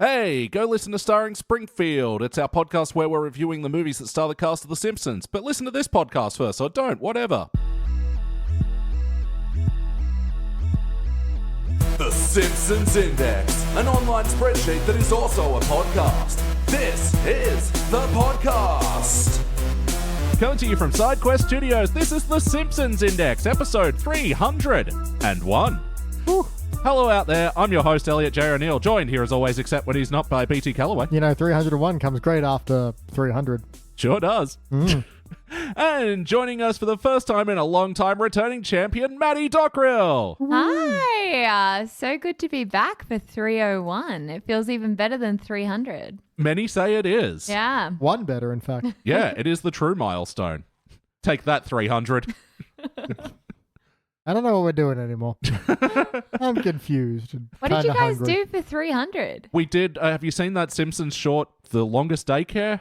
Hey, go listen to Starring Springfield. It's our podcast where we're reviewing the movies that star the cast of The Simpsons. But listen to this podcast first, or don't, whatever. The Simpsons Index, an online spreadsheet that is also a podcast. This is the podcast. Coming to you from SideQuest Studios, this is The Simpsons Index, episode 301. Whew. Hello out there, I'm your host, Elliot J. O'Neill, joined here as always, except when he's not, by BT Calloway. You know, 301 comes great after 300. Sure does. And joining us for the first time in a long time, returning champion, Maddie Dockrill. Hi, so good to be back for 301. It feels even better than 300. Many say it is. Yeah. One better, in fact. Yeah, it is the true milestone. Take that, 300. I don't know what we're doing anymore. I'm confused. What did you guys do for 300? We did, have you seen that Simpsons short, The Longest Daycare?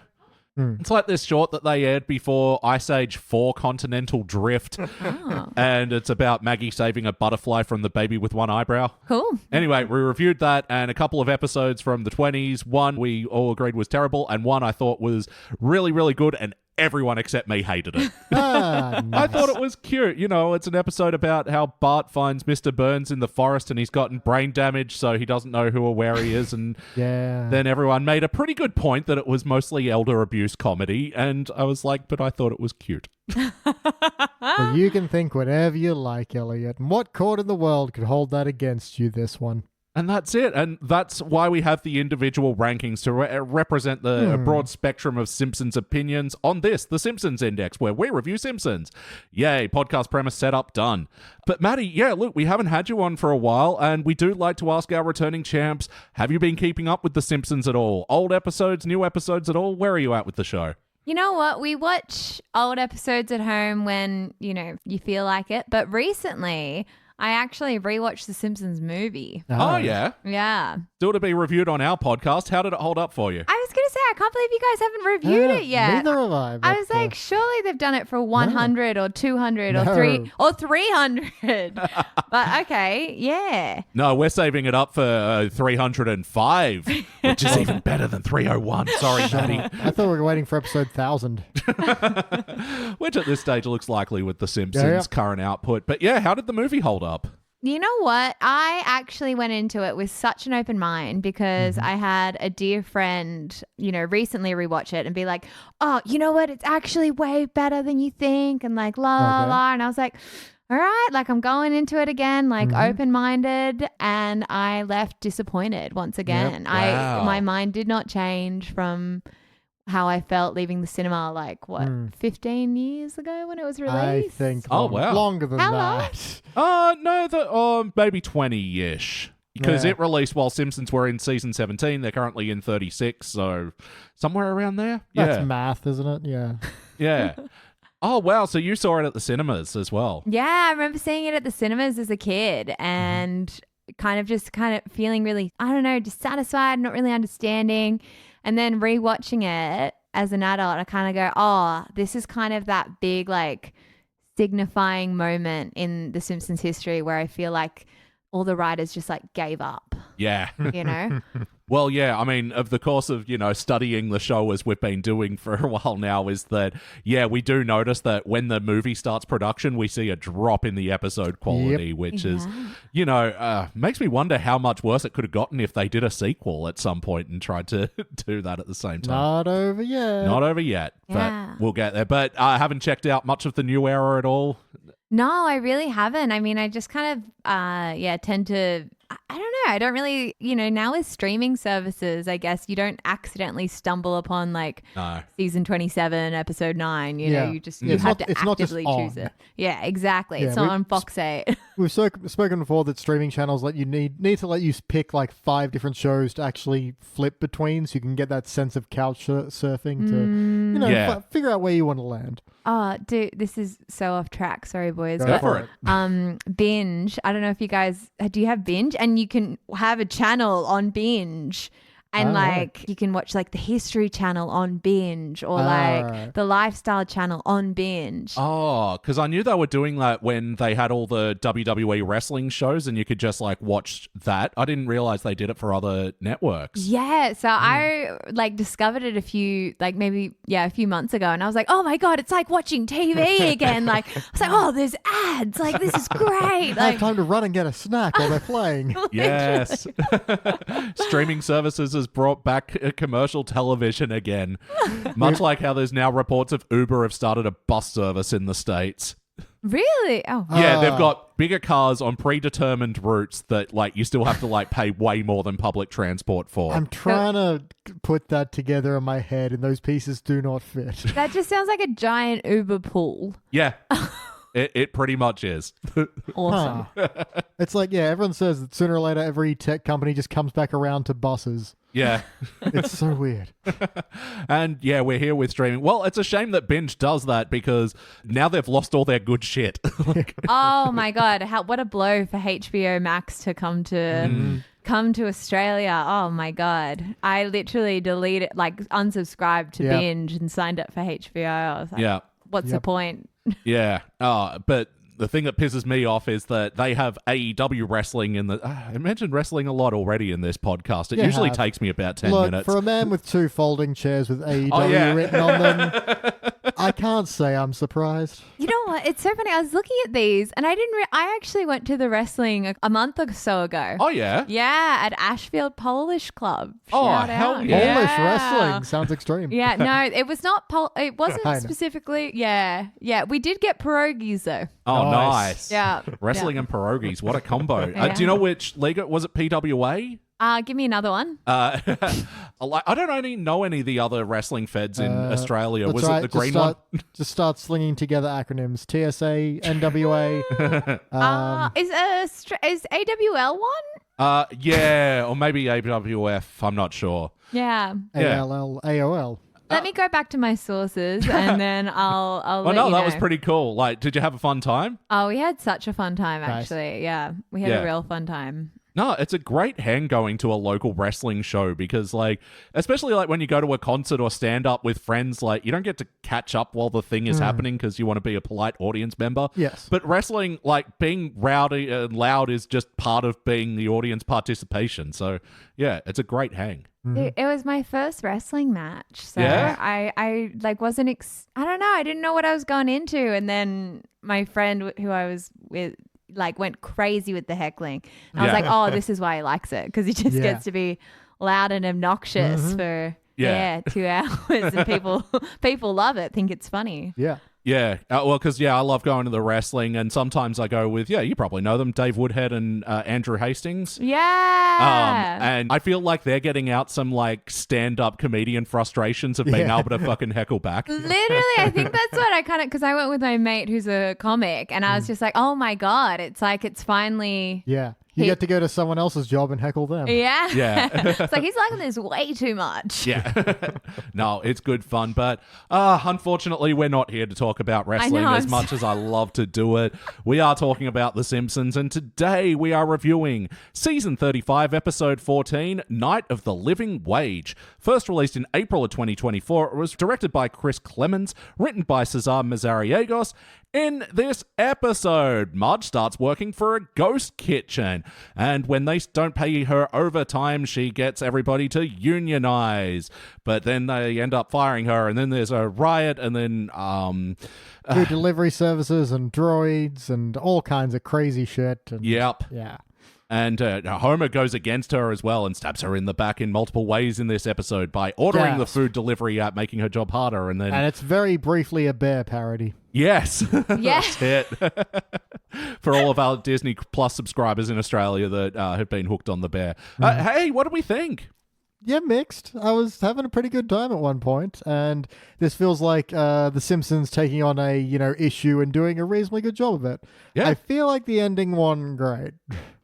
It's like this short that they aired before Ice Age 4 Continental Drift. Oh. And it's about Maggie saving a butterfly from the baby with one eyebrow. Cool. Anyway, we reviewed that and a couple of episodes from the 20s. One we all agreed was terrible, and one I thought was really, really good, and everyone except me hated it. Nice. I thought it was cute. You know, it's an episode about how Bart finds Mr. Burns in the forest and he's gotten brain damage, so he doesn't know who or where he is. And then everyone made a pretty good point that it was mostly elder abuse comedy. And I was like, but I thought it was cute. Well, you can think whatever you like, Elliot. And what court in the world could hold that against you, this one? And that's it. And that's why we have the individual rankings to represent the broad spectrum of Simpsons opinions on this, the Simpsons Index, where we review Simpsons. Yay, podcast premise set up, done. But Maddie, yeah, look, we haven't had you on for a while, and we do like to ask our returning champs, have you been keeping up with the Simpsons at all? Old episodes, new episodes at all? Where are you at with the show? You know what? We watch old episodes at home when, you know, you feel like it. But recently, I actually rewatched the Simpsons movie. Oh, yeah? Yeah. Still to be reviewed on our podcast. How did it hold up for you? I was going to say, I can't believe you guys haven't reviewed it yet. Neither have I. I was like, surely they've done it for 100 or 200 or 300. But okay, yeah. No, we're saving it up for 305, which is even better than 301. Sorry, Maddie. I thought we were waiting for episode 1000. Which at this stage looks likely with the Simpsons' current output. But yeah, how did the movie hold up? You know what? I actually went into it with such an open mind because I had a dear friend, you know, recently rewatch it and be like, oh, you know what? It's actually way better than you think. And like, la, la. And I was like, all right, like I'm going into it again, like open-minded. And I left disappointed once again. Yep. Wow. My mind did not change from how I felt leaving the cinema, like, 15 years ago when it was released? I think longer than How that. No, maybe 20-ish. Because it released while Simpsons were in season 17. They're currently in 36, so somewhere around there. That's math, isn't it? Yeah. Yeah. Oh, wow. So you saw it at the cinemas as well. Yeah, I remember seeing it at the cinemas as a kid and kind of feeling really, I don't know, dissatisfied, not really understanding. And then rewatching it as an adult, I kind of go, oh, this is kind of that big, like, signifying moment in The Simpsons history where I feel like all the writers just, like, gave up. Yeah. You know? Well, yeah, I mean, of the course of, you know, studying the show as we've been doing for a while now is that, yeah, we do notice that when the movie starts production, we see a drop in the episode quality, which is, you know, makes me wonder how much worse it could have gotten if they did a sequel at some point and tried to do that at the same time. Not over yet. Not over yet, but we'll get there. But I haven't checked out much of the new era at all. No, I really haven't. I mean, I just kind of, tend to, I don't know. I don't really, you know, now with streaming services, I guess you don't accidentally stumble upon like season 27, episode 9. You know, you just, you have to actively choose it. Yeah, exactly. It's not on Fox 8. We've spoken before that streaming channels need to let you pick like 5 different shows to actually flip between so you can get that sense of couch surfing to, you know, figure out where you want to land. Oh, dude, this is so off track. Sorry, boys. Go for it. Binge. I don't know if you guys, do you have Binge? And you can have a channel on Binge And like you can watch like the History Channel on binge or like the Lifestyle Channel on binge. Oh, because I knew they were doing that when they had all the WWE wrestling shows and you could just like watch that. I didn't realize they did it for other networks. Yeah. So I like discovered it a few months ago, and I was like, oh my God, it's like watching TV again. Like I was like, oh, there's ads. Like this is great. I have time to run and get a snack while they're playing. Yes. Streaming services has brought back commercial television again. Much like how there's now reports of Uber have started a bus service in the States. Really? Oh. Yeah, they've got bigger cars on predetermined routes that like you still have to like pay way more than public transport for. I'm trying to put that together in my head and those pieces do not fit. That just sounds like a giant Uber pool. Yeah. It pretty much is. Awesome. It's like, everyone says that sooner or later every tech company just comes back around to buses. Yeah. It's so weird. And yeah, we're here with streaming. Well, it's a shame that Binge does that because now they've lost all their good shit. Oh my God. What a blow for HBO Max to come to Australia. Oh my God. I literally unsubscribed to Binge and signed up for HBO. I was like, what's the point? Yeah. But the thing that pisses me off is that they have AEW wrestling in the... I mentioned wrestling a lot already in this podcast. It usually takes me about 10 minutes. For a man with 2 folding chairs with AEW written on them, I can't say I'm surprised. You know what? It's so funny. I was looking at these and I actually went to the wrestling a month or so ago. Oh, yeah? Yeah, at Ashfield Polish Club. Hell yeah. Polish wrestling sounds extreme. Yeah, no, it was not... it wasn't specifically... Yeah. We did get pierogies though. Oh, nice. Yeah. Wrestling and pierogies. What a combo. Do you know which league was it? PWA? Give me another one. I don't know any of the other wrestling feds in Australia. Was it the green one? Just start slinging together acronyms. TSA, NWA. Is AWL one? Yeah, or maybe AWF. I'm not sure. Yeah. ALL, AOL. Let me go back to my sources and then I'll let you know. That was pretty cool. Like, did you have a fun time? Oh, we had such a fun time, actually. Nice. Yeah, we had a real fun time. No, it's a great hang going to a local wrestling show because, like, especially like when you go to a concert or stand up with friends, like, you don't get to catch up while the thing is happening because you want to be a polite audience member. Yes. But wrestling, like, being rowdy and loud is just part of being the audience participation. So, yeah, it's a great hang. It was my first wrestling match, so Yeah? I like wasn't I don't know, I didn't know what I was going into, and then my friend who I was with like went crazy with the heckling. And I was like, oh, this is why he likes it, because he just gets to be loud and obnoxious for 2 hours, and people love it, think it's funny. Yeah, well, because, I love going to the wrestling, and sometimes I go with, you probably know them, Dave Woodhead and Andrew Hastings. Yeah. And I feel like they're getting out some, like, stand-up comedian frustrations of being able to fucking heckle back. Literally, I think that's what I kind of, because I went with my mate who's a comic, and I was just like, oh my God, it's like, it's finally... Yeah. You get to go to someone else's job and heckle them. Yeah. Yeah. It's like, he's liking this way too much. Yeah. No, it's good fun. But unfortunately, we're not here to talk about wrestling as much as I love to do it. We are talking about The Simpsons. And today we are reviewing Season 35, Episode 14, Night of the Living Wage. First released in April of 2024, it was directed by Chris Clemens, written by Cesar Mazariegos. In this episode, Marge starts working for a ghost kitchen, and when they don't pay her overtime, she gets everybody to unionize. But then they end up firing her, and then there's a riot, and then food delivery services and droids and all kinds of crazy shit. And, yep. Yeah. And Homer goes against her as well and stabs her in the back in multiple ways in this episode by ordering the food delivery app, making her job harder. And it's very briefly a bear parody. Yes. Yeah. That's it. For all of our Disney Plus subscribers in Australia that have been hooked on the bear. Hey, what do we think? Yeah, mixed. I was having a pretty good time at one point, and this feels like The Simpsons taking on a issue and doing a reasonably good job of it. Yeah. I feel like the ending wasn't great.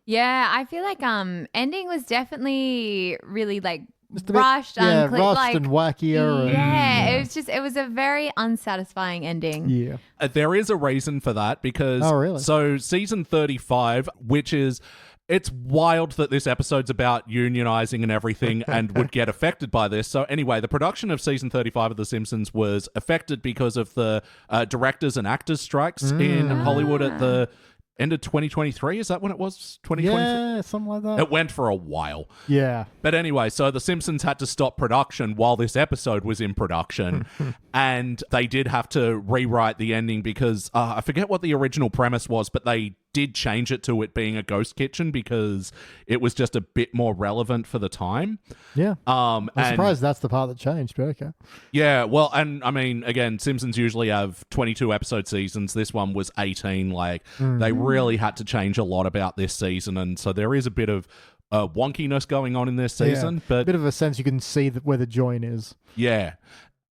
Yeah, I feel like ending was definitely really like rushed, unclear, rushed like, and wackier. Yeah, it was a very unsatisfying ending. Yeah. There is a reason for that because really? So season 35, which is It's wild that this episode's about unionizing and everything and would get affected by this. So anyway, the production of season 35 of The Simpsons was affected because of the directors and actors strikes in Hollywood at the end of 2023. Is that when it was? 2023? Yeah, something like that. It went for a while. Yeah. But anyway, so The Simpsons had to stop production while this episode was in production. And they did have to rewrite the ending because I forget what the original premise was, but they did change it to it being a ghost kitchen because it was just a bit more relevant for the time. Yeah. I'm surprised that's the part that changed, but okay. Yeah, well, and I mean, again, Simpsons usually have 22 episode seasons. This one was 18. Like, they really had to change a lot about this season, and so there is a bit of wonkiness going on in this season. But a bit of a sense you can see where the join is. Yeah.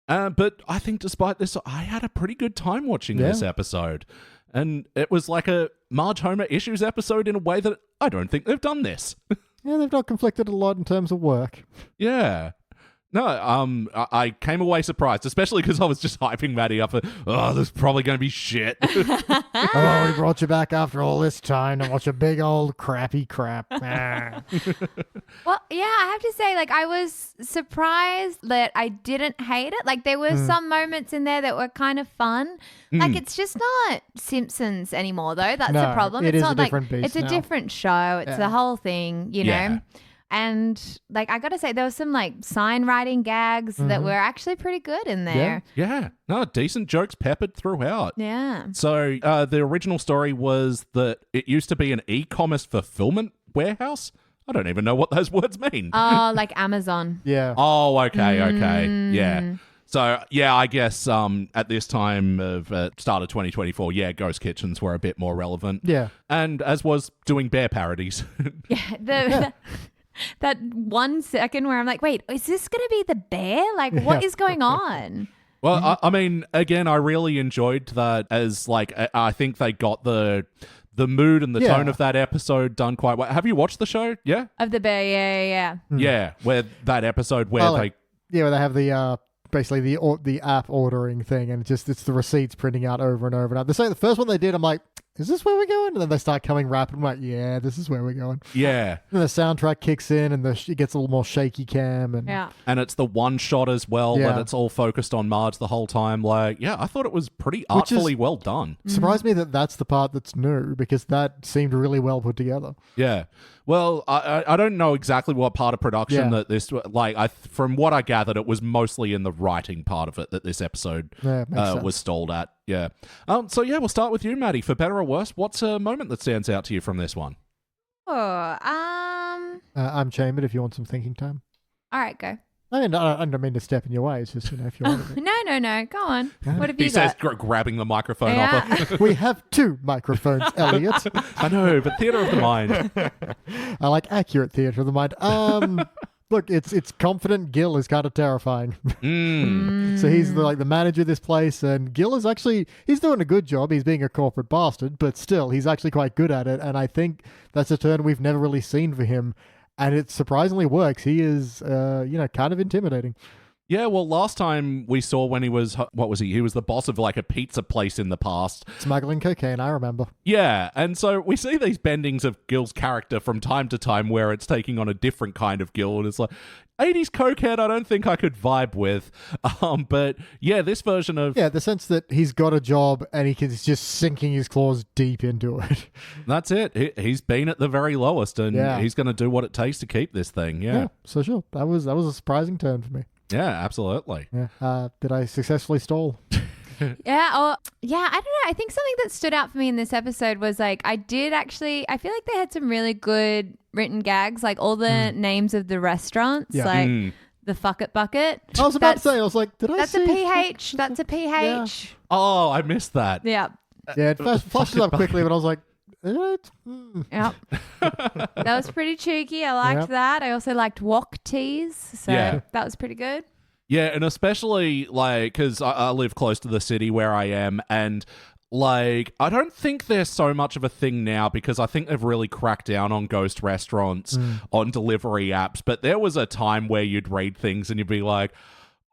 But I think despite this, I had a pretty good time watching this episode. And it was like a Marge Homer Issues episode in a way that I don't think they've done this. Yeah, they've not conflicted a lot in terms of work. Yeah. No, I came away surprised, especially because I was just hyping Maddie up for, this is probably going to be shit. Oh, we brought you back after all this time to watch a big old crappy crap. Well, yeah, I have to say, like, I was surprised that I didn't hate it. Like, there were some moments in there that were kind of fun. Like, it's just not Simpsons anymore, though. That's the problem. It it's is not a different beast it's a now. different show. It's the whole thing, you know? And, like, I got to say, there was some, like, sign writing gags that were actually pretty good in there. Yeah. No, decent jokes peppered throughout. Yeah. So the original story was that it used to be an e-commerce fulfillment warehouse. I don't even know what those words mean. Oh, like Amazon. Yeah. Oh, okay. Yeah. So, yeah, I guess at this time of start of 2024, ghost kitchens were a bit more relevant. Yeah. And as was doing bear parodies. That 1 second where I'm like, wait, is this going to be the bear? Like, what is going on? Well, I mean, again, I really enjoyed that as, like, I think they got the mood and the tone of that episode done quite well. Have you watched the show? Yeah? Of the bear, yeah. Yeah, where that episode where where they have the basically the app ordering thing, and it's the receipts printing out over and over and over. So the first one they did, I'm like, is this where we're going? And then they start coming rapid. I'm like, yeah, this is where we're going. Yeah. And the soundtrack kicks in, and it gets a little more shaky cam. And it's the one shot as well, that it's all focused on Marge the whole time. Like, yeah, I thought it was pretty artfully well done. Surprised me that that's the part that's new, because that seemed really well put together. Yeah. Well, I don't know exactly what part of production that this, like, from what I gathered, it was mostly in the writing part of it that this episode was stalled at. Yeah. So, yeah, we'll start with you, Maddie. For better or worse, what's a moment that stands out to you from this one? I'm chambered if you want some thinking time. All right, go. I don't mean to step in your way. It's just, if you want it. No. Go on. What have you He got? says, grabbing the microphone off her. We have 2 microphones, Elliot. I know, but theatre of the mind. I like accurate theatre of the mind. Look, it's confident. Gil is kind of terrifying. So he's the manager of this place, and Gil is he's doing a good job. He's being a corporate bastard, but still, he's actually quite good at it. And I think that's a turn we've never really seen for him. And it surprisingly works. He is, kind of intimidating. Yeah, well, last time we saw when he was, what was he? He was the boss of like a pizza place in the past. Smuggling cocaine, I remember. Yeah, and so we see these bendings of Gil's character from time to time where it's taking on a different kind of Gil, and it's like, 80s cokehead, I don't think I could vibe with. But yeah, this version of... Yeah, the sense that he's got a job and he's just sinking his claws deep into it. That's it. He's been at the very lowest, and he's going to do what it takes to keep this thing. Yeah, so sure. That was a surprising turn for me. Yeah, absolutely. Yeah. Did I successfully stall? I don't know. I think something that stood out for me in this episode was like, I feel like they had some really good written gags, like all the names of the restaurants, like the Fuck It Bucket. I was about to say, I was like, did I That's see? a PH. That's a PH. Yeah. Oh, I missed that. Yeah. Yeah, it flashes up quickly, but I was like, Yep. That was pretty cheeky. I liked that. I also liked wok teas, so that was pretty good. Yeah, and especially like because I live close to the city where I am, and like I don't think there's so much of a thing now because I think they've really cracked down on ghost restaurants on delivery apps. But there was a time where you'd read things and you'd be like,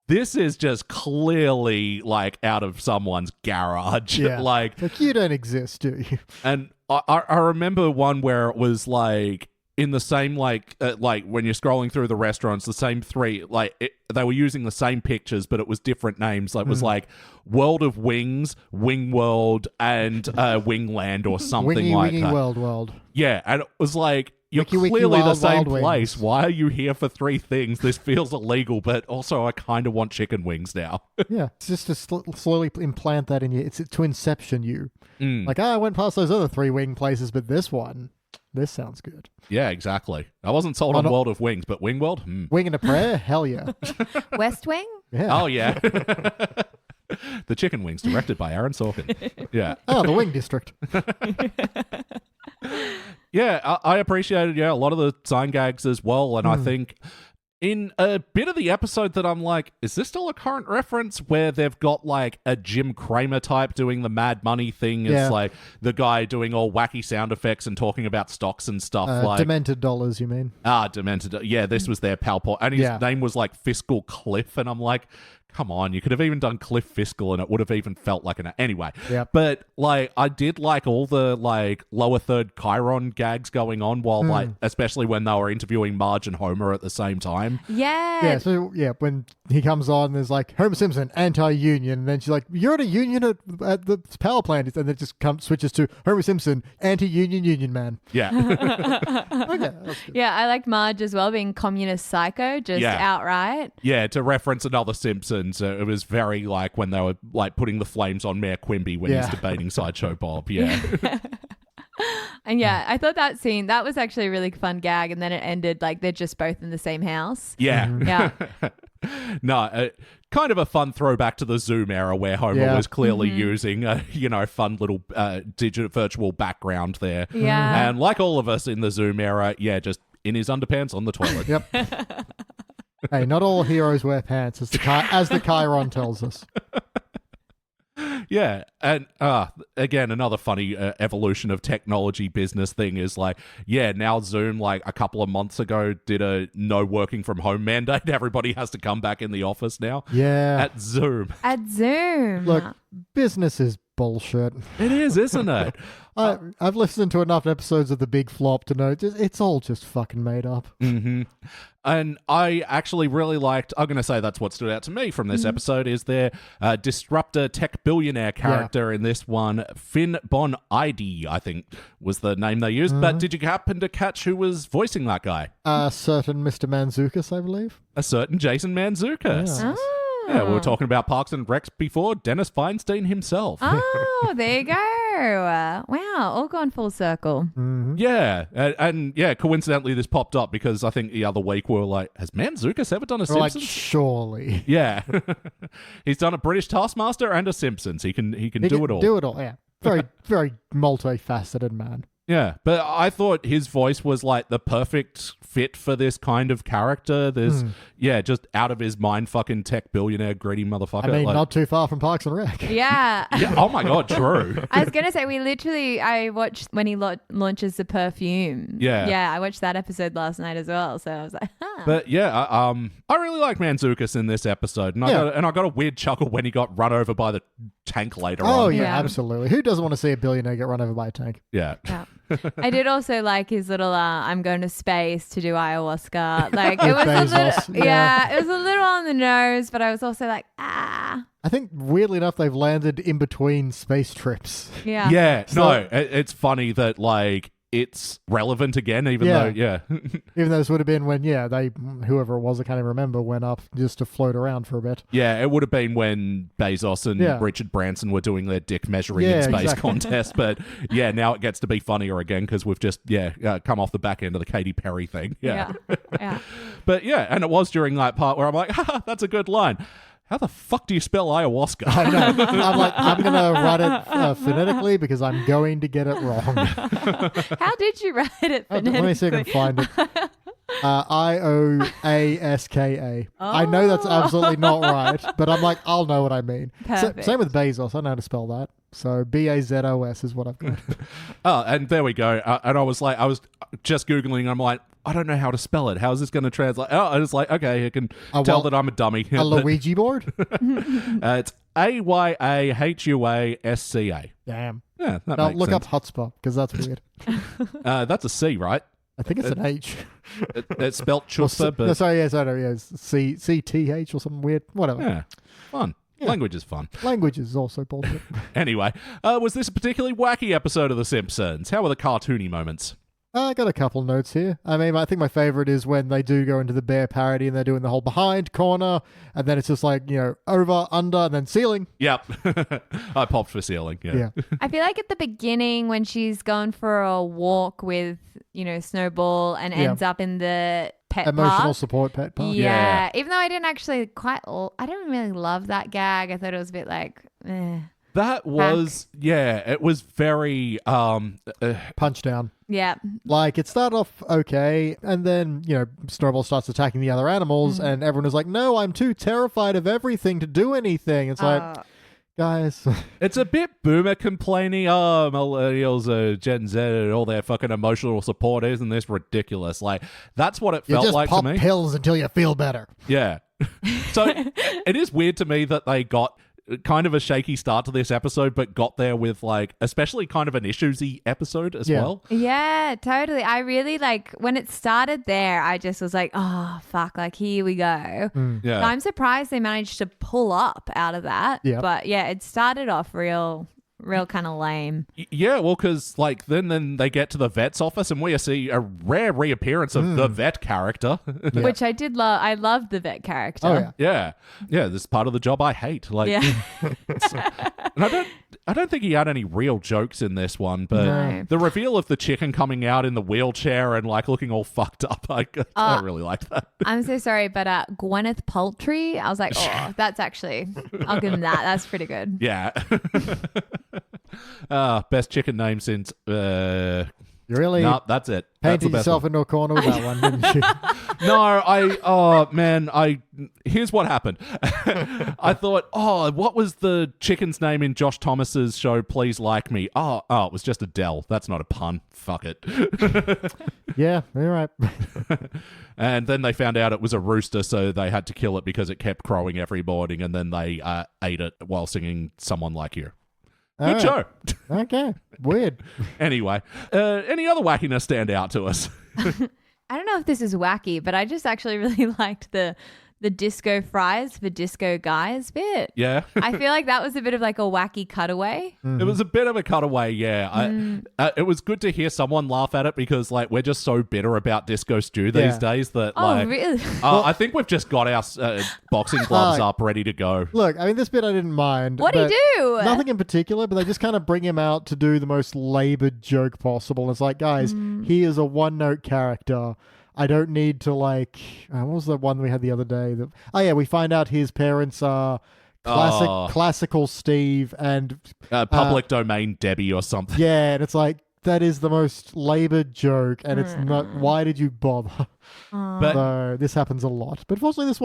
this is just clearly like out of someone's garage. Yeah. like you don't exist, do you? And I remember one where it was like in the same like when you're scrolling through the restaurants, the same three they were using the same pictures, but it was different names. Like it was like World of Wings, Wing World, and Wingland or something Wingy that. World. Yeah, and it was like, you're Wiki, wiki, clearly the wild, same wild place. wings. Why are you here for 3 things? This feels illegal, but also I kind of want chicken wings now. Yeah, it's just to slowly implant that in you. It's to inception you. Like, I went past those other 3 wing places, but this sounds good. Yeah, exactly. I wasn't sold on World of Wings, but Wing World? Wing and a prayer? Hell yeah. West Wing? Yeah. Oh, yeah. The Chicken Wings, directed by Aaron Sorkin. Yeah. Oh, the Wing District. Yeah, I appreciated, a lot of the sign gags as well, and I think in a bit of the episode that I'm like, is this still a current reference where they've got like a Jim Cramer type doing the Mad Money thing? It's like the guy doing all wacky sound effects and talking about stocks and stuff. Demented dollars, you mean? Demented. Yeah, this was their PowerPoint. And his name was like Fiscal Cliff, and I'm like, come on, you could have even done Cliff Fiscal and it would have even felt like an... Anyway. Yep. But, like, I did like all the, like, lower third Chiron gags going on while, like, especially when they were interviewing Marge and Homer at the same time. Yeah. Yeah, so, when he comes on, there's like, Homer Simpson, anti-union, and then she's like, you're at a union at the power plant, and then it just switches to Homer Simpson, anti-union union man. Yeah. Okay. Yeah, I liked Marge as well, being communist psycho, just outright. Yeah, to reference another Simpsons, it was very like when they were like putting the flames on Mayor Quimby when he's debating Sideshow Bob. Yeah. And I thought that scene, that was actually a really fun gag, and then it ended like they're just both in the same house. Yeah. Yeah. No, kind of a fun throwback to the Zoom era where Homer was clearly using a, fun little digital virtual background there. Yeah. And like all of us in the Zoom era, just in his underpants on the toilet. Yep. Hey, not all heroes wear pants, as the Chiron tells us. Yeah, and again, another funny evolution of technology business thing is like, now Zoom, like a couple of months ago, did a no working from home mandate. Everybody has to come back in the office now. Yeah. At Zoom. Look, business is bullshit. It is, isn't it? I've listened to enough episodes of The Big Flop to know it's all just fucking made up. Mm-hmm. And I actually really liked, I'm going to say that's what stood out to me from this episode, is their disruptor tech billionaire character in this one. Finn Bon Idy, I think, was the name they used. But did you happen to catch who was voicing that guy? A certain Mr. Manzukis, I believe. A certain Jason Mantzoukas. Yeah. Yeah, we were talking about Parks and Recs before. Dennis Feinstein himself. Oh, there you go. Wow, all gone full circle. Mm-hmm. Yeah, and coincidentally this popped up because I think the other week we were like, has Mantzoukas ever done a We're Simpsons? like, surely. Yeah. He's done a British Taskmaster and a Simpsons. He can do it all. Do it all, yeah. Very, very multifaceted man. Yeah, but I thought his voice was like the perfect fit for this kind of character. There's, just out of his mind fucking tech billionaire greedy motherfucker. I mean, not too far from Parks and Rec. Yeah. Oh my God, true. I was going to say, I watched when he launches the perfume. Yeah. Yeah, I watched that episode last night as well. So I was like, But I really like Mantzoukas in this episode. And I got a weird chuckle when he got run over by the tank later on. Oh, yeah, absolutely. Who doesn't want to see a billionaire get run over by a tank? Yeah. I did also like his little I'm going to space to do ayahuasca. Like it was Bezos, a little, it was a little on the nose, but I was also like, I think weirdly enough they've landed in between space trips. Yeah. Yeah. No, it's funny that like it's relevant again, even though even though this would have been when they, whoever it was, I can't even remember, went up just to float around for a bit. Yeah, it would have been when Bezos and Richard Branson were doing their dick measuring in space contest. But now it gets to be funnier again because we've just come off the back end of the Katy Perry thing. Yeah. But and it was during that part where I'm like, that's a good line. How the fuck do you spell ayahuasca? I know. I'm like, I'm going to write it phonetically because I'm going to get it wrong. How did you write it phonetically? Let me see if I can find it. IOASKA. I know that's absolutely not right, but I'm like, I'll know what I mean. Same with Bezos. I know how to spell that. So BAZOS is what I've got. Oh, and there we go. And I was just Googling. I'm like, I don't know how to spell it. How is this going to translate? Oh, I was like, okay, I can tell that I'm a dummy. A Luigi board? It's AYAHUASCA. Damn. Yeah, that Now makes look sense. up Chutzpah, because that's weird. That's a C, right? I think it's an H. It's spelt Or chutzpah, but no, sorry, it's C-T-H or something weird. Whatever. yeah, fun. Yeah. Language is fun. Language is also bullshit. Anyway, was this a particularly wacky episode of The Simpsons? How were the cartoony moments? I got a couple notes here. I mean, I think my favorite is when they do go into the bear parody and they're doing the whole behind corner, and then it's just like, over, under, and then ceiling. Yep. I popped for ceiling. Yeah. I feel like at the beginning when she's going for a walk with, Snowball and ends up in the pet Emotional park. support pet park. Yeah. Even though I didn't actually I didn't really love that gag. I thought it was a bit like, That was, it was very, Punch down. Yeah. Like, it started off okay, and then, Snowball starts attacking the other animals, and everyone is like, no, I'm too terrified of everything to do anything. It's like, guys. it's a bit boomer complaining, millennials, Gen Z, and all their fucking emotional support. Isn't this ridiculous? Like, that's what it You felt just like pop to me. pills until you feel better. Yeah. So it is weird to me that they got kind of a shaky start to this episode, but got there with especially kind of an issues-y episode as well. Yeah, totally. I really when it started there, I just was like, oh, fuck, here we go. Yeah. So I'm surprised they managed to pull up out of that. Yeah. But yeah, it started off real kind of lame. Yeah, well, because then they get to the vet's office and we see a rare reappearance of the vet character. Yeah. Which I did love. I loved the vet character. Oh, yeah. Yeah, this is part of the job I hate. Yeah. And I don't think he had any real jokes in this one, but No. the reveal of the chicken coming out in the wheelchair and looking all fucked up, I really liked that. I'm so sorry, but Gwyneth Paltrow, I was like, oh, that's actually, I'll give him that. That's pretty good. Yeah. Best chicken name since You really no, that's it. That's the painted best yourself one. into a corner with that one, didn't you? No, here's what happened. I thought, what was the chicken's name in Josh Thomas's show, Please Like Me? Oh, it was just Adele. That's not a pun. Fuck it. Yeah, you're right. And then they found out it was a rooster, so they had to kill it because it kept crowing every morning, and then they ate it while singing Someone Like You. Good show. Okay, weird. Anyway, any other wackiness stand out to us? I don't know if this is wacky, but I just actually really liked the disco fries for disco guys bit. Yeah. I feel like that was a bit of a wacky cutaway. It was a bit of a cutaway, yeah. It was good to hear someone laugh at it because, we're just so bitter about Disco Stew these days that, Oh, really? I think we've just got our boxing gloves up ready to go. Look, I mean, this bit I didn't mind. What do you do? Nothing in particular, but they just kind of bring him out to do the most labored joke possible. It's like, guys, he is a one-note character. I don't need to what was the one we had the other day? We find out his parents are classical Steve and Public domain Debbie or something. yeah, and it's like, that is the most labored joke, and it's not. Why did you bother? But So this happens a lot, but fortunately, this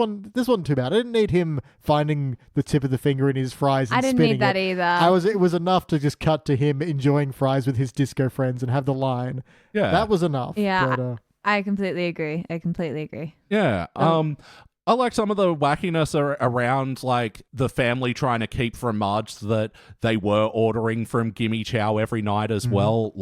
wasn't too bad. I didn't need him finding the tip of the finger in his fries and I didn't spinning need that it. either. It was enough to just cut to him enjoying fries with his disco friends and have the line. yeah. That was enough. Yeah. But, I completely agree. Yeah. I like some of the wackiness around the family trying to keep from Marge that they were ordering from Gimme Chow every night as well.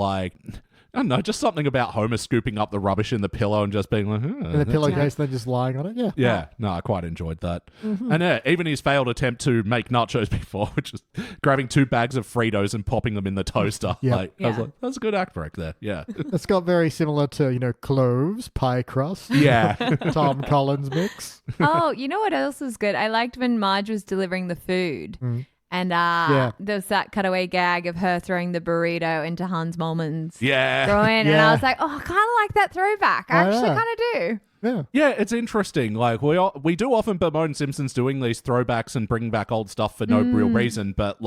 I don't know, just something about Homer scooping up the rubbish in the pillow and just being like, in the pillowcase, and then just lying on it. Yeah. yeah, no, I quite enjoyed that. And even his failed attempt to make nachos before, which is grabbing 2 bags of Fritos and popping them in the toaster. Yeah. I was like, that's a good act break there. Yeah. It's got very similar to, cloves, pie crust. Yeah. Tom Collins mix. Oh, you know what else was good? I liked when Marge was delivering the food. And there was that cutaway gag of her throwing the burrito into Hans Moleman's Yeah. throwing, and Yeah. I was like, oh, I kind of like that throwback. I actually kind of do. Yeah. Yeah, it's interesting. We do often bemoan Simpsons doing these throwbacks and bringing back old stuff for no real reason, but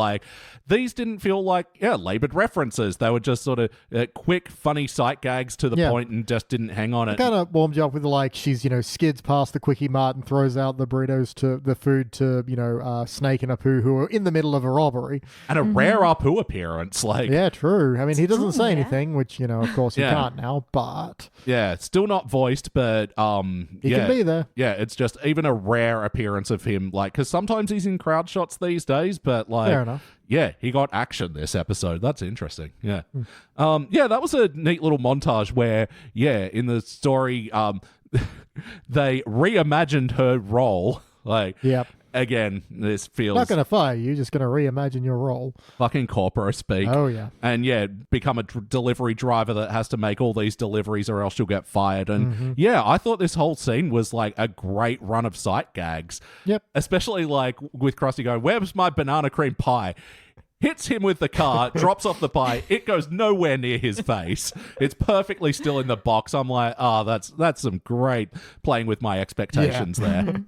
these didn't feel labored references. They were just sort of quick, funny sight gags to the point and just didn't hang on it. Kind of warmed you up with she's skids past the Quickie Mart and throws out the burritos to the food to Snake and Apu, who are in the middle of a robbery. And a rare Apu appearance. Yeah, true. I mean, he doesn't say yeah. anything, which of course you can't now. But yeah, still not voiced, but He can be there. Yeah, it's just even a rare appearance of him, like, because sometimes he's in crowd shots these days, but like, Fair enough. yeah, he got action this episode. That's interesting. Yeah. Yeah, that was a neat little montage where, yeah, in the story, they reimagined her role. Like, Yep. again, this feels Not going to fire you, just going to reimagine your role. fucking corporate speak. Oh, yeah. And yeah, become a delivery driver that has to make all these deliveries or else you'll get fired. And yeah, I thought this whole scene was like a great run of sight gags. Yep. Especially like with Krusty going, "Where's my banana cream pie?" Hits him with the car, drops off the pie. It goes nowhere near his face. It's perfectly still in the box. I'm like, oh, that's some great playing with my expectations there.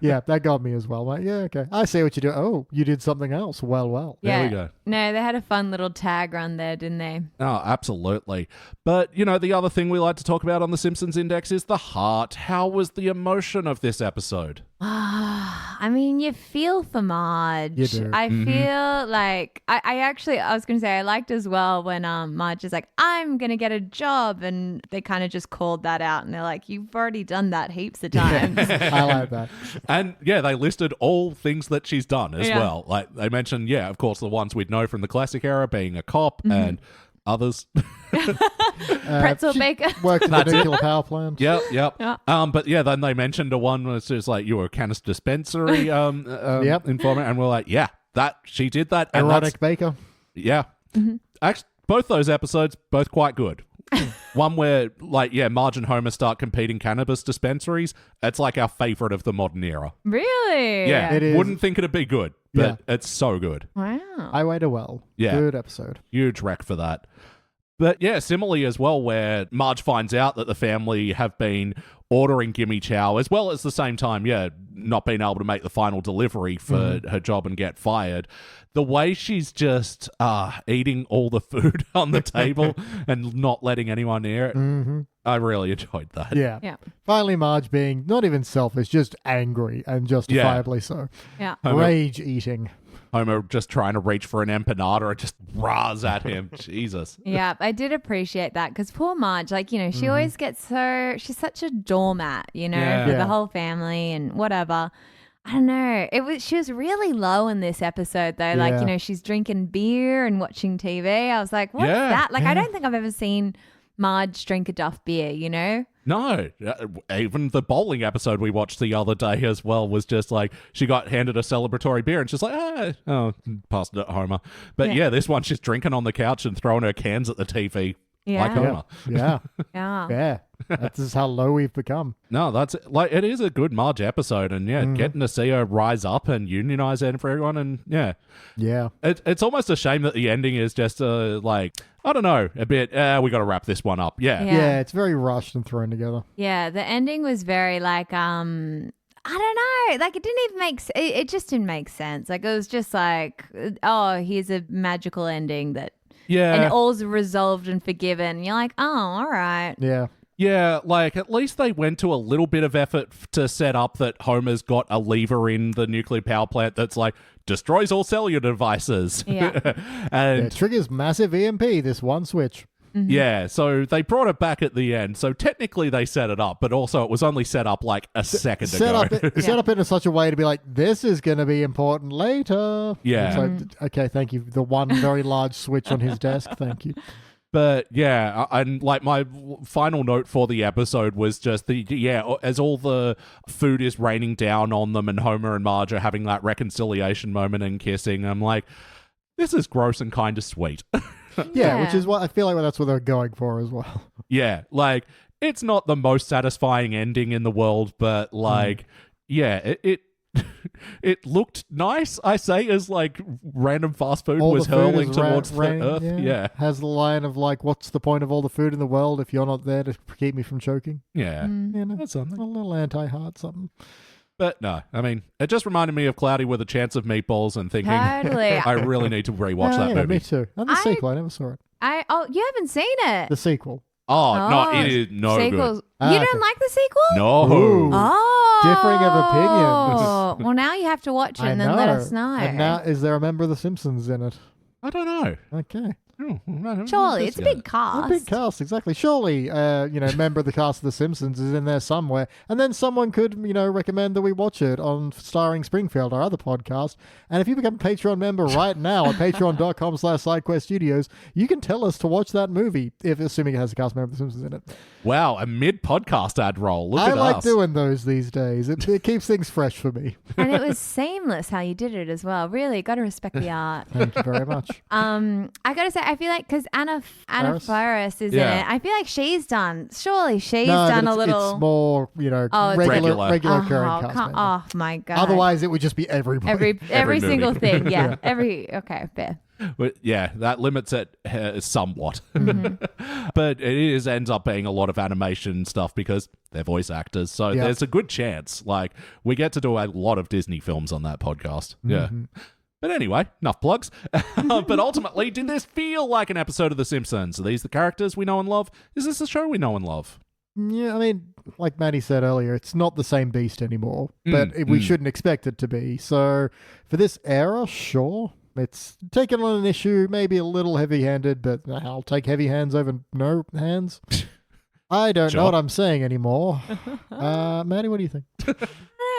Yeah, that got me as well. Like, yeah, okay. I see what you do. Oh, you did something else. Well. Yeah. There we go. No, they had a fun little tag run there, didn't they? Oh, absolutely. But, you know, the other thing we like to talk about on the Simpsons Index is the heart. How was the emotion of this episode? I mean, you feel for Marge. You do. I feel like I was going to say I liked as well when Marge is like, I'm going to get a job, and they kind of just called that out, and they're like, you've already done that heaps of times. I like that. And yeah, they listed all things that she's done as well. Like they mentioned, yeah, of course, the ones we'd know from the classic era, being a cop and others. Pretzel she baker. Worked in the nuclear power plant. Yep. Yeah. But yeah, then they mentioned a one was just like, you were a canister dispensary informant, and we're like, yeah, that she did that. And Erotic baker. yeah. Actually, both those episodes, both quite good. One where, like, yeah, Marge and Homer start competing cannabis dispensaries. It's like our favorite of the modern era. Really? Yeah. It is. Wouldn't think it'd be good, but it's so good. Wow. I waited well. Yeah. Good episode. Huge wreck for that. But yeah, similarly as well, where Marge finds out that the family have been ordering Gimme Chow, as well as the same time, yeah, not being able to make the final delivery for her job and get fired. The way she's just eating all the food on the table and not letting anyone near it, I really enjoyed that. Yeah. Finally, Marge being not even selfish, just angry and justifiably so. Yeah. Rage eating. Homer just trying to reach for an empanada and just raz at him. Jesus. Yeah, I did appreciate that because poor Marge, like, you know, she always gets she's such a doormat, you know, for the whole family and whatever. I don't know. She was really low in this episode though. Like, you know, she's drinking beer and watching TV. I was like, what's that? Like, I don't think I've ever seen Marge drink a Duff beer, you know? No, even the bowling episode we watched the other day as well was just like she got handed a celebratory beer and she's like, passed it at Homer. But yeah, this one she's drinking on the couch and throwing her cans at the TV like Homer. Yeah. That's just how low we've become. No, that's like it is a good Marge episode, and getting to see her rise up and unionize it for everyone, and it's almost a shame that the ending is just like, I don't know, a bit. We got to wrap this one up. Yeah, it's very rushed and thrown together. Yeah, the ending was very like I don't know, like it didn't even it just didn't make sense. Like it was just like, oh, here's a magical ending that and all's resolved and forgiven. And you're like, oh, all right. Yeah, like at least they went to a little bit of effort to set up that Homer's got a lever in the nuclear power plant that's like destroys all cellular devices. Yeah. And it triggers massive EMP, this one switch. Yeah, so they brought it back at the end. So technically they set it up, but also it was only set up like a second ago. Set up in such a way to be like, this is going to be important later. Yeah. So, okay, thank you. The one very large switch on his desk. Thank you. But yeah, and like my final note for the episode was just as all the food is raining down on them and Homer and Marge are having that reconciliation moment and kissing, I'm like, this is gross and kind of sweet. Yeah, which is what I feel like that's what they're going for as well. Yeah, like it's not the most satisfying ending in the world, but like, it looked nice, I say, as like random fast food was hurling towards the earth. Yeah. Has the line of like, what's the point of all the food in the world if you're not there to keep me from choking? Yeah. You know, That's something. A little anti-heart something. But no, I mean, it just reminded me of Cloudy with a Chance of Meatballs and thinking, Totally. I really need to rewatch that movie. Me too. And the sequel, I never saw it. You haven't seen it. The sequel. Oh, no, it is no Sequels. good. You don't like the sequel? No. Ooh. Oh. Differing of opinions. Well, now you have to watch it and then let us know. And now, is there a member of The Simpsons in it? I don't know. Okay. Surely, it's a big cast. A big cast, exactly. Surely, a member of the cast of The Simpsons is in there somewhere. And then someone could, recommend that we watch it on Starring Springfield, our other podcast. And if you become a Patreon member right now at patreon.com/SideQuestStudios, you can tell us to watch that movie, assuming it has a cast member of The Simpsons in it. Wow, a mid-podcast ad roll. Look at us. I like doing those these days. It keeps things fresh for me. And it was seamless how you did it as well. Really, got to respect the art. Thank you very much. I got to say, I feel like because Anna Faris is in it, I feel like she's done a little. It's more, regular occurring cast member. Oh my God. Otherwise, it would just be everybody. Every single thing. Yeah. Okay, fair. But yeah, that limits it somewhat. Mm-hmm. But it ends up being a lot of animation stuff because they're voice actors. So there's a good chance. Like, we get to do a lot of Disney films on that podcast. Yeah. But anyway, enough plugs. But ultimately, did this feel like an episode of The Simpsons? Are these the characters we know and love? Is this the show we know and love? Yeah, I mean, like Maddie said earlier, it's not the same beast anymore. But we shouldn't expect it to be. So for this era, sure. It's taken on an issue, maybe a little heavy-handed, but I'll take heavy hands over no hands. I don't know what I'm saying anymore. Maddie, what do you think?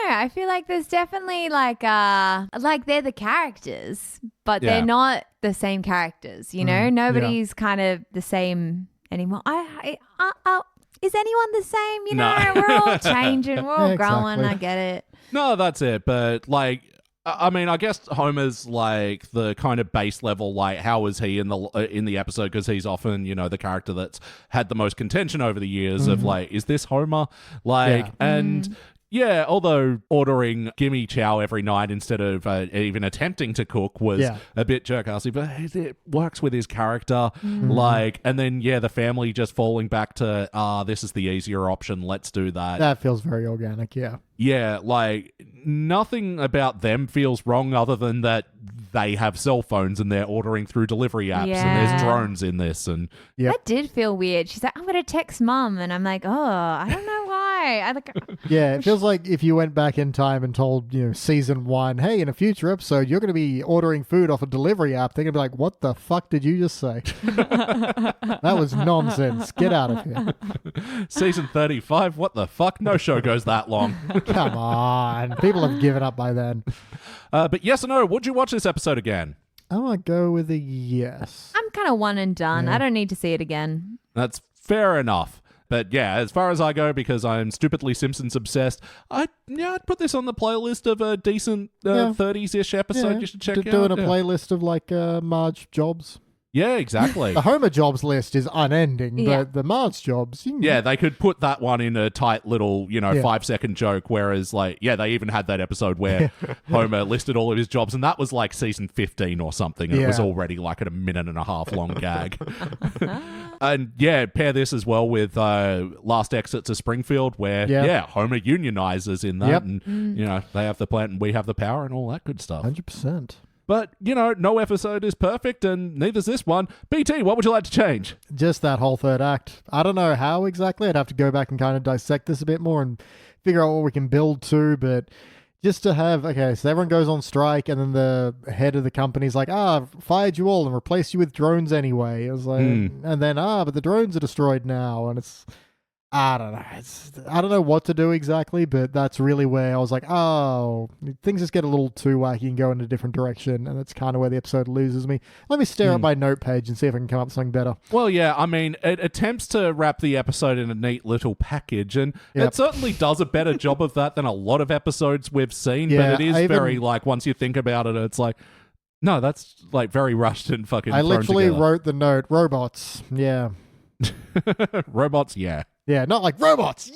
I feel like there's definitely like they're the characters, but they're not the same characters, Nobody's kind of the same anymore. Is anyone the same? No. We're all changing, we're all growing, I get it. No, that's it, but like, I mean, I guess Homer's like the kind of base level, like how is he in the episode, because he's often, the character that's had the most contention over the years of like, is this Homer? Like, and yeah, although ordering gimme chow every night instead of even attempting to cook was a bit jerk-assy, but it works with his character. Like, and then, the family just falling back to, this is the easier option, let's do that. That feels very organic, yeah. Yeah, like, nothing about them feels wrong other than that they have cell phones and they're ordering through delivery apps and there's drones in this. And that did feel weird. She's like, I'm going to text mum. And I'm like, oh, I don't know why. Yeah, it feels like if you went back in time and told, season 1, hey, in a future episode, you're going to be ordering food off a delivery app. They're going to be like, what the fuck did you just say? That was nonsense. Get out of here. Season 35, what the fuck? No show goes that long. Come on. People have given up by then. But yes or no, would you watch this episode again? I might go with a yes. I'm kind of one and done. I don't need to see it again. That's fair enough. But yeah, as far as I go, because I'm stupidly Simpsons obsessed, I'd put this on the playlist of a decent 30s-ish episode you should check out. Doing a playlist of like Marge jobs. Yeah, exactly. The Homer jobs list is unending, but the Marge jobs... Yeah, they could put that one in a tight little, 5-second joke, whereas, like, they even had that episode where Homer listed all of his jobs, and that was, like, season 15 or something, and it was already, like, a minute and a half long gag. And, pair this as well with Last Exit to Springfield, where, Homer unionizes in that, and, they have the plant and we have the power and all that good stuff. 100%. But, no episode is perfect, and neither's this one. BT, what would you like to change? Just that whole third act. I don't know how exactly. I'd have to go back and kind of dissect this a bit more and figure out what we can build to, but just to have, so everyone goes on strike, and then the head of the company's like, fired you all and replaced you with drones anyway. It was like, and then, but the drones are destroyed now, and it's... I don't know. I don't know what to do exactly, but that's really where I was like, things just get a little too wacky and go in a different direction, and that's kind of where the episode loses me. Let me stare at my note page and see if I can come up with something better. Well, yeah, I mean, it attempts to wrap the episode in a neat little package, and it certainly does a better job of that than a lot of episodes we've seen, but it is very, like, once you think about it, it's like, no, that's, like, very rushed and fucking I thrown literally together. wrote the note, robots, Robots, yeah. Yeah, not like robots,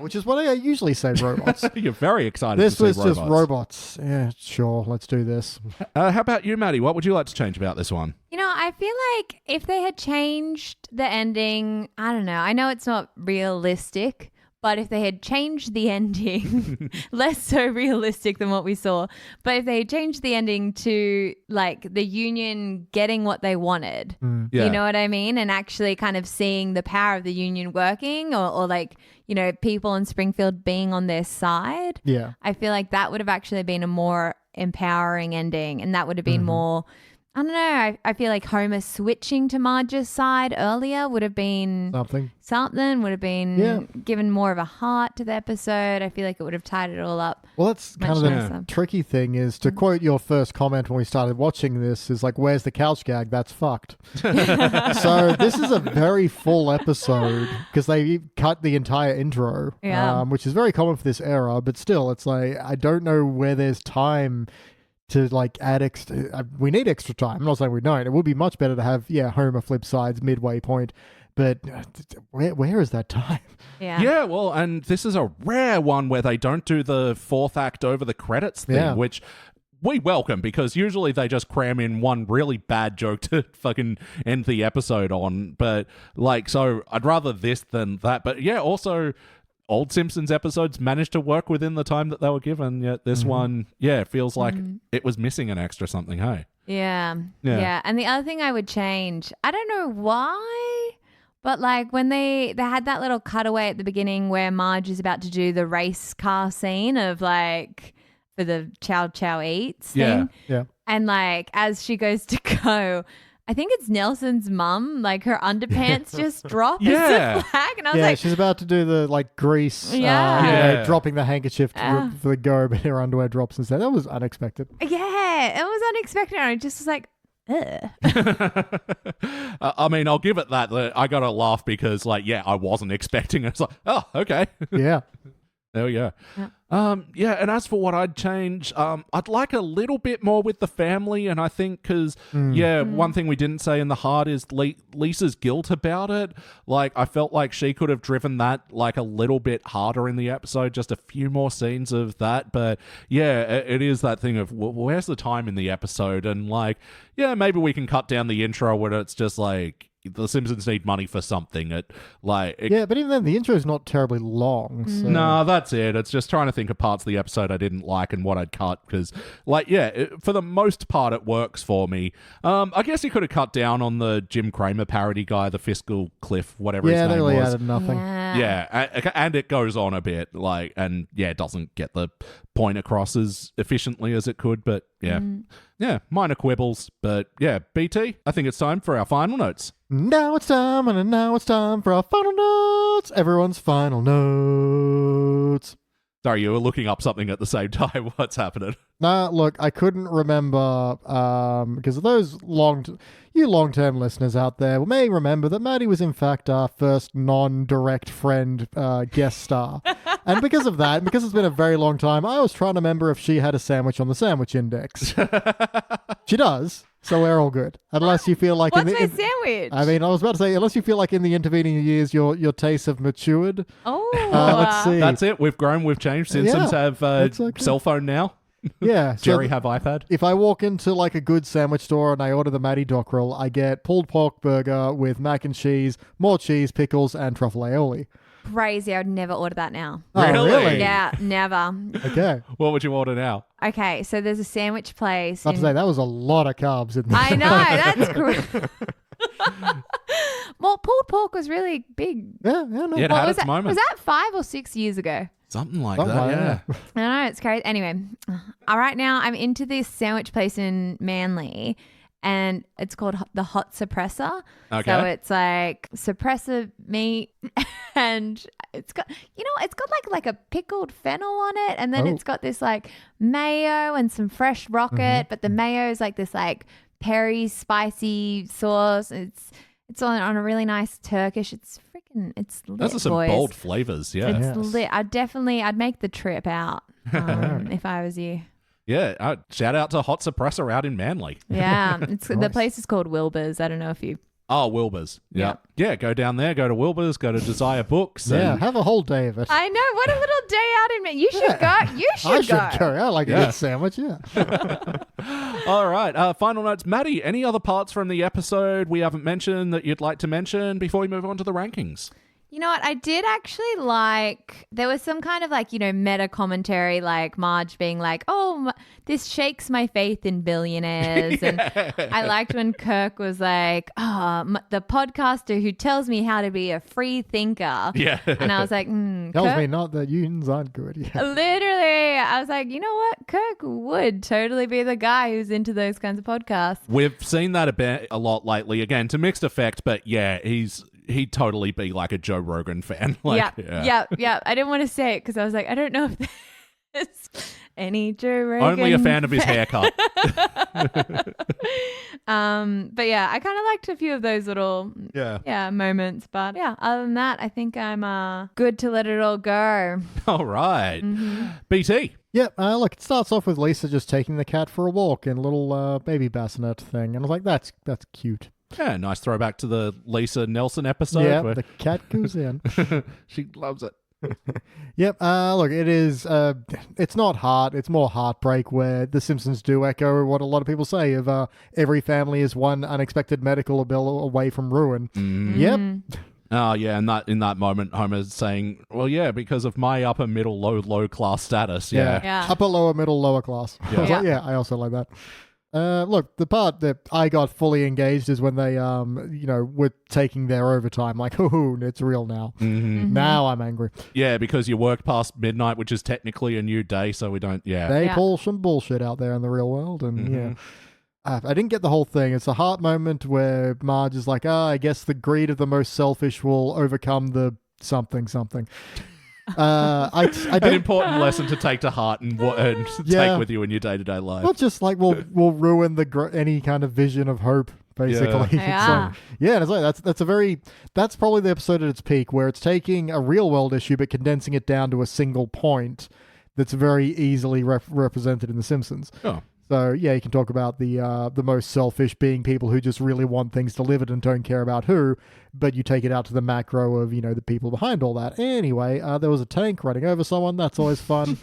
which is what I usually say, robots. You're very excited This to was say robots. just robots. Yeah, sure, let's do this. How about you, Maddie? What would you like to change about this one? I feel like if they had changed the ending, I don't know. I know it's not realistic, but if they had changed the ending, less so realistic than what we saw, but if they had changed the ending to like the union getting what they wanted, you know what I mean? And actually kind of seeing the power of the union working or like, people in Springfield being on their side. Yeah. I feel like that would have actually been a more empowering ending, and that would have been more I don't know. I feel like Homer switching to Marge's side earlier would have been something, would have been given more of a heart to the episode. I feel like it would have tied it all up. Well, that's kind of the tricky thing is to quote your first comment when we started watching this is like, where's the couch gag? That's fucked. So this is a very full episode because they cut the entire intro, which is very common for this era, but still it's like, I don't know where there's time to like add extra. We need extra time. I'm not saying we don't. It would be much better to have Homer flip sides midway point, but where is that time? Yeah, well, and this is a rare one where they don't do the fourth act over the credits thing, which we welcome because usually they just cram in one really bad joke to fucking end the episode on. But like, so I'd rather this than that. But yeah, also old Simpsons episodes managed to work within the time that they were given, yet this one, feels like it was missing an extra something, hey? Yeah. And the other thing I would change, I don't know why, but like when they had that little cutaway at the beginning where Marge is about to do the race car scene of like for the Chow Chow Eats thing. Yeah. And like as she goes to go, I think it's Nelson's mum, like her underpants just drop as the flag. And I was like, she's about to do the like grease, dropping the handkerchief for the go, but her underwear drops instead. That was unexpected. Yeah, it was unexpected. I just was like, ugh. I mean, I'll give it that. I got to laugh because like, I wasn't expecting it. It's like, oh, okay. Yeah. There we go. And as for what I'd change, I'd like a little bit more with the family, and I think because, one thing we didn't say in the heart is Lisa's guilt about it. Like, I felt like she could have driven that like a little bit harder in the episode, just a few more scenes of that. But it is that thing of where's the time in the episode, and like, maybe we can cut down the intro when it's just like, the Simpsons need money for something. But even then, the intro is not terribly long. So. No, that's it. It's just trying to think of parts of the episode I didn't like and what I'd cut because, for the most part, it works for me. I guess you could have cut down on the Jim Cramer parody guy, the Fiscal Cliff, whatever his name was. Yeah, they really added nothing. And it goes on a bit, it doesn't get the point across as efficiently as it could, but minor quibbles. But BT, I think it's time for our final notes. Now it's time for our final notes. Everyone's final notes. Sorry, you were looking up something at the same time. What's happening? Nah, look, I couldn't remember because of those long-term listeners out there may remember that Maddie was in fact our first non-direct friend guest star. And because of that, because it's been a very long time, I was trying to remember if she had a sandwich on the sandwich index. She does. So we're all good. Unless you feel like... What's my sandwich? I mean, I was about to say, unless you feel like in the intervening years your tastes have matured. Oh. Let's see. That's it. We've grown. We've changed. Simpsons have cell phone now. Yeah. Jerry have iPad. If I walk into like a good sandwich store and I order the Maddie Dockrill, I get pulled pork burger with mac and cheese, more cheese, pickles, and truffle aioli. Crazy. I would never order that now. Oh, really? Yeah, never. Okay. What would you order now? Okay, so there's a sandwich place. I have to say, that was a lot of carbs in there. I know, that's cool. Well, pulled pork was really big. Yeah, no. Yeah, it had its moment. Was that 5 or 6 years ago? Something like that. I know, it's crazy. Anyway, right now I'm into this sandwich place in Manly. And it's called the Hot Suppressor. Okay. So it's like suppressor meat, and it's got like a pickled fennel on it, and then it's got this like mayo and some fresh rocket, but the mayo is like this like peri spicy sauce. It's on a really nice Turkish. It's lit. Those are some bold flavors. Yeah, it's lit. I'd make the trip out if I was you. Yeah, shout out to Hot Suppressor out in Manly. Yeah, the place is called Wilbur's. I don't know if you... Oh, Wilbur's. Yeah. Yeah, go down there, go to Wilbur's, go to Desire Books. Yeah, have a whole day of it. I know. What a little day out in Manly. You should go. I should go. I like a good sandwich, All right, final notes. Maddie, any other parts from the episode we haven't mentioned that you'd like to mention before we move on to the rankings? You know what? I did actually like, there was some kind of like, meta commentary, like Marge being like, oh, this shakes my faith in billionaires. And I liked when Kirk was like, the podcaster who tells me how to be a free thinker. Yeah. And I was like, tells me not that unions aren't good. Yeah. Literally, I was like, you know what? Kirk would totally be the guy who's into those kinds of podcasts. We've seen that a lot lately, again, to mixed effect, but yeah, he'd totally be like a Joe Rogan fan. Like, yeah. I didn't want to say it because I was like, I don't know if there's any Joe Rogan. Only a fan of his haircut. But yeah, I kind of liked a few of those little moments. But yeah, other than that, I think I'm good to let it all go. All right. BT. Yep. Look, it starts off with Lisa just taking the cat for a walk and a little baby bassinet thing, and I was like, that's cute. Yeah, nice throwback to the Lisa Nelson episode. Yeah, where the cat goes in. She loves it. Yep. Look, it is. It's not heart. It's more heartbreak. Where the Simpsons do echo what a lot of people say of every family is one unexpected medical bill away from ruin. Yep. Oh yeah, and in that moment, Homer's saying, "Well, yeah, because of my upper middle, low class status." Yeah. Upper, lower, middle, lower class. Yeah. I was like, I also like that. Look, the part that I got fully engaged is when they, were taking their overtime. Like, it's real now. Now I'm angry. Yeah, because you worked past midnight, which is technically a new day, so we don't. Yeah, they pull some bullshit out there in the real world, and I didn't get the whole thing. It's a heart moment where Marge is like, I guess the greed of the most selfish will overcome the something. An important lesson to take to heart and take with you in your day-to-day life. Not just like we'll ruin any kind of vision of hope, basically. Yeah. And it's like that's probably the episode at its peak where it's taking a real world issue but condensing it down to a single point that's very easily represented in The Simpsons. Oh. So, you can talk about the most selfish being people who just really want things delivered and don't care about who, but you take it out to the macro of, the people behind all that. Anyway, there was a tank running over someone. That's always fun.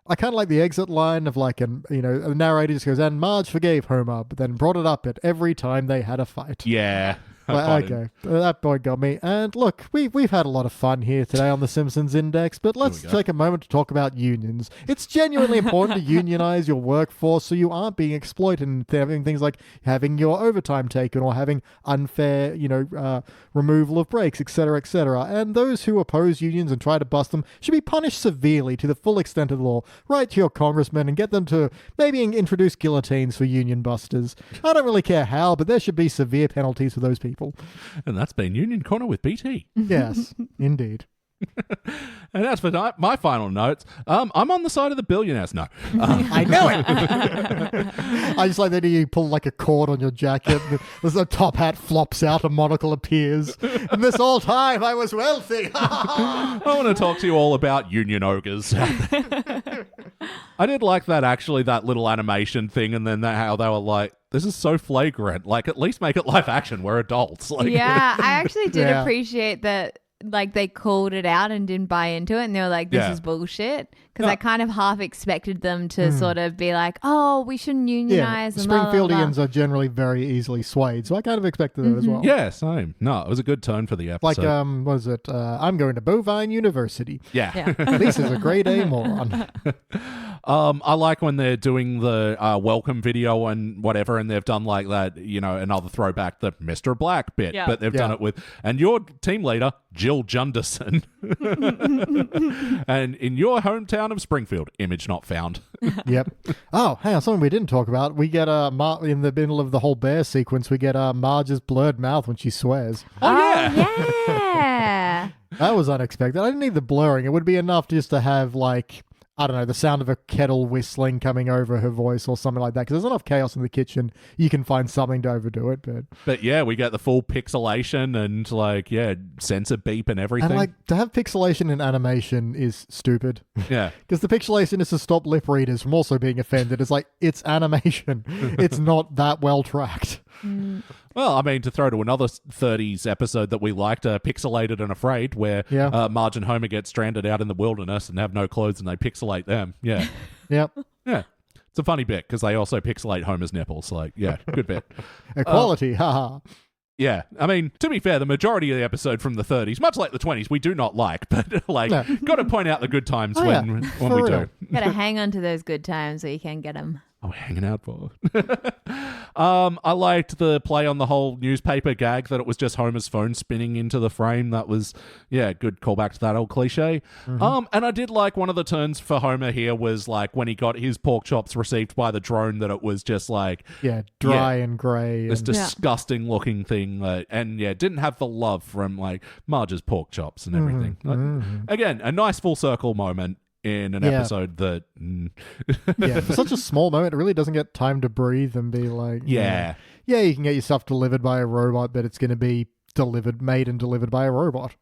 I kind of like the exit line of like, a narrator just goes, and Marge forgave Homer, but then brought it up at every time they had a fight. Yeah. Okay, that point got me. And look, we've had a lot of fun here today on the Simpsons Index, but let's take a moment to talk about unions. It's genuinely important to unionize your workforce so you aren't being exploited and having things like having your overtime taken or having unfair, removal of breaks, etc., etc. And those who oppose unions and try to bust them should be punished severely to the full extent of the law. Write to your congressman and get them to maybe introduce guillotines for union busters. I don't really care how, but there should be severe penalties for those people. And that's been Union Corner with BT. Yes, indeed. And as for my final notes, I'm on the side of the billionaires. No. I know it. I just like that you pull like a cord on your jacket. The top hat flops out, a monocle appears. And this whole time I was wealthy. I want to talk to you all about union ogres. I did like that, actually, that little animation thing, and then how they were like, this is so flagrant. Like, at least make it live action. We're adults. Like, yeah, I actually did appreciate that. Like, they called it out and didn't buy into it, and they were like, this is bullshit. Because I kind of half expected them to sort of be like, oh, we shouldn't unionize. Yeah, Springfieldians are generally very easily swayed, so I kind of expected that as well. Yeah, same. No, it was a good tone for the episode. Like, what was it? I'm going to Bovine University. Yeah. Lisa's a grade A moron. I like when they're doing the welcome video and whatever, and they've done like that, another throwback, the Mr. Black bit, but they've done it with, and your team leader, Jill Junderson. And in your hometown of Springfield, image not found. Yep. Oh, hang on, something we didn't talk about. We get in the middle of the whole bear sequence, we get Marge's blurred mouth when she swears. Oh yeah. That was unexpected. I didn't need the blurring. It would be enough just to have like, I don't know, the sound of a kettle whistling coming over her voice or something like that. Because there's enough chaos in the kitchen, you can find something to overdo it. But yeah, we get the full pixelation and like, sensor beep and everything. And like, to have pixelation in animation is stupid. Yeah. Because the pixelation is to stop lip readers from also being offended. It's like, it's animation. It's not that well tracked. Well, I mean, to throw to another 30s episode that we liked, Pixelated and Afraid, where Marge and Homer get stranded out in the wilderness and have no clothes and they pixelate them. Yeah. Yep. Yeah. It's a funny bit because they also pixelate Homer's nipples. Like, yeah, good bit. Equality, haha. Yeah. I mean, to be fair, the majority of the episode from the 30s, much like the 20s, we do not like, but like, got to point out the good times when we do. Gotta hang on to those good times so you can get them. Oh, hanging out for. I liked the play on the whole newspaper gag that it was just Homer's phone spinning into the frame. That was, good callback to that old cliche. And I did like one of the turns for Homer here was like when he got his pork chops received by the drone, that it was just like... dry and grey. This disgusting looking thing. And didn't have the love from like Marge's pork chops and everything. Again, a nice full circle moment in an episode that... for such a small moment, it really doesn't get time to breathe and be like... you can get your stuff delivered by a robot, but it's going to be made and delivered by a robot.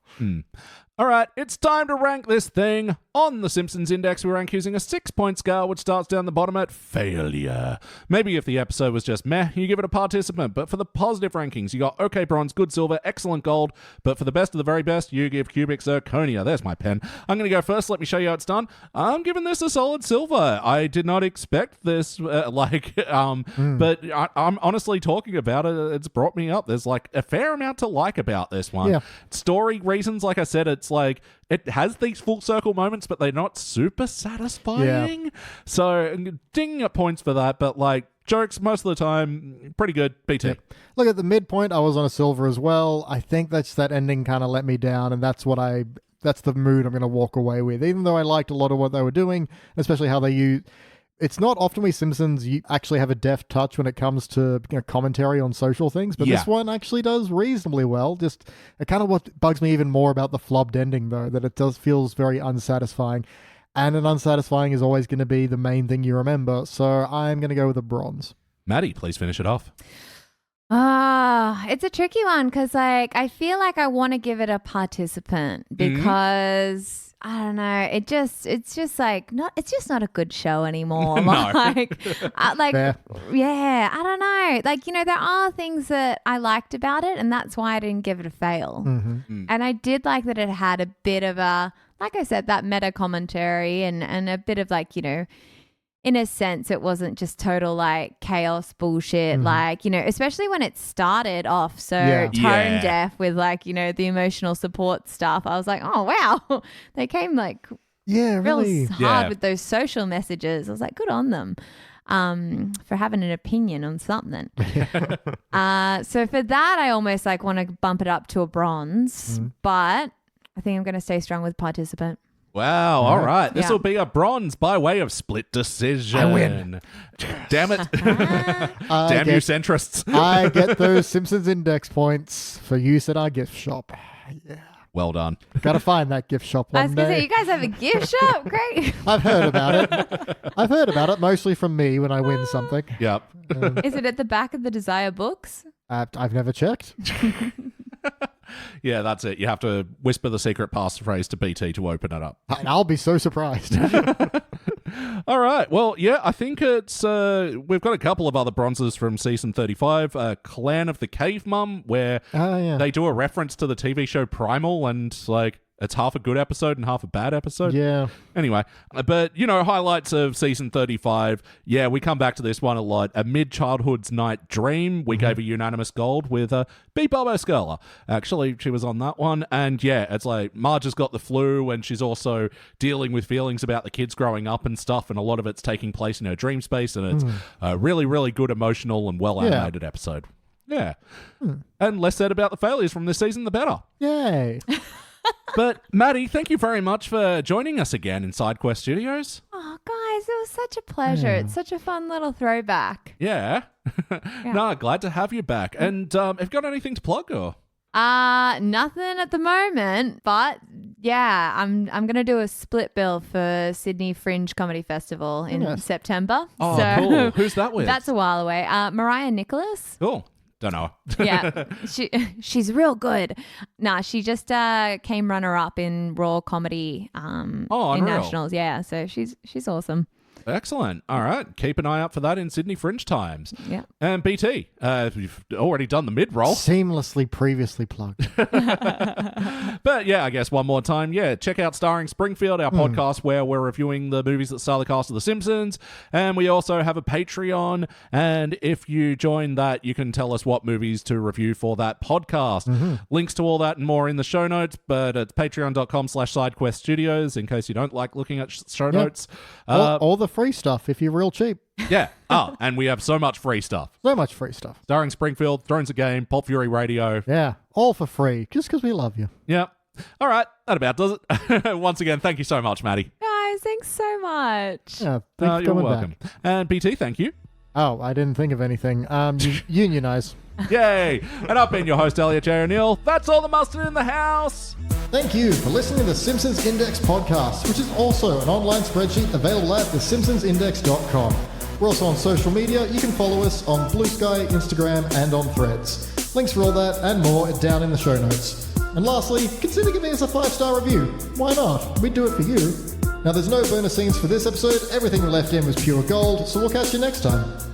All right, it's time to rank this thing. On the Simpsons Index, we rank using a 6-point scale, which starts down the bottom at failure. Maybe if the episode was just meh, you give it a participant, but for the positive rankings, you got okay bronze, good silver, excellent gold, but for the best of the very best, you give cubic zirconia. There's my pen. I'm going to go first. Let me show you how it's done. I'm giving this a solid silver. I did not expect this, but I'm honestly talking about it. It's brought me up. There's like a fair amount to like about this one. Yeah. Story reasons, like I said, it's like it has these full circle moments, but they're not super satisfying. Yeah. So ding at points for that, but like jokes most of the time, pretty good. BT. Yeah. Look, at the midpoint, I was on a silver as well. I think that ending kind of let me down, and that's the mood I'm going to walk away with. Even though I liked a lot of what they were doing, especially how they use... It's not often we Simpsons you actually have a deft touch when it comes to commentary on social things, but this one actually does reasonably well. Just it kind of what bugs me even more about the flubbed ending, though, that it does feels very unsatisfying, and an unsatisfying is always going to be the main thing you remember. So I'm going to go with a bronze. Maddie, please finish it off. It's a tricky one because I feel like I want to give it a participant because. I don't know. It's just not a good show anymore. I don't know. There are things that I liked about it, and that's why I didn't give it a fail. And I did like that it had a bit of a, like I said, that meta commentary and a bit of in a sense, it wasn't just total chaos bullshit, especially when it started off so tone deaf with the emotional support stuff. I was like, oh wow, they came really hard with those social messages. I was like, good on them for having an opinion on something. So for that, I almost want to bump it up to a bronze, but I think I'm going to stay strong with participant. Wow, all right. This will be a bronze by way of split decision. I win. Damn it. Damn you centrists. I get those Simpsons Index points for use at our gift shop. Yeah. Well done. Got to find that gift shop one I was going to say, you guys have a gift shop? Great. I've heard about it. Mostly from me when I win something. Yep. Is it at the back of the Desire books? I've never checked. Yeah, that's it. You have to whisper the secret passphrase to BT to open it up. And I'll be so surprised. All right. Well, I think it's... we've got a couple of other bronzes from season 35. Clan of the Cave Mum, where they do a reference to the TV show Primal, and it's half a good episode and half a bad episode. Yeah. Anyway, but, highlights of season 35. Yeah, we come back to this one a lot. A Mid-Childhood's Night Dream. We gave a unanimous gold with B. Bobo Skurla. Actually, she was on that one. And it's Marge has got the flu, and she's also dealing with feelings about the kids growing up and stuff, and a lot of it's taking place in her dream space, and it's a really, really good, emotional, and well-animated episode. Yeah. And less said about the failures from this season, the better. Yay. But, Maddie, thank you very much for joining us again in SideQuest Studios. Oh, guys, it was such a pleasure. Yeah. It's such a fun little throwback. Yeah. No, glad to have you back. And have you got anything to plug, or? Nothing at the moment, but I'm going to do a split bill for Sydney Fringe Comedy Festival in September. Oh, cool. Who's that with? That's a while away. Mariah Nicholas. Cool. Don't know. Yeah, she's real good. Nah, she just came runner-up in Raw Comedy in Nationals. Yeah, so she's awesome. Excellent. All right. Keep an eye out for that in Sydney Fringe Times. Yeah. And BT, you've already done the mid-roll. Seamlessly previously plugged. But I guess one more time. Yeah, check out Starring Springfield, our podcast where we're reviewing the movies that star the cast of The Simpsons. And we also have a Patreon. And if you join that, you can tell us what movies to review for that podcast. Links to all that and more in the show notes, but it's patreon.com/SideQuest Studios in case you don't like looking at show notes. Or the free stuff if you're real cheap. Yeah. Oh, and we have so much free stuff. So much free stuff. Starring Springfield, Thrones a Game, Pulp Fury Radio. Yeah, all for free, just because we love you. Yeah. All right. That about does it. Once again, thank you so much, Maddie. Guys, thanks so much. Yeah, thanks for you're coming welcome. back. And PT, thank you. Oh, I didn't think of anything. Unionize. Yay. And I've been your host, Elliot J. O'Neill. That's all the mustard in the house. Thank you for listening to the Simpsons Index podcast, which is also an online spreadsheet available at thesimpsonsindex.com. We're also on social media. You can follow us on Blue Sky, Instagram, and on Threads. Links for all that and more are down in the show notes. And lastly, consider giving us a 5-star review. Why not? We'd do it for you. Now, there's no bonus scenes for this episode. Everything we left in was pure gold, so we'll catch you next time.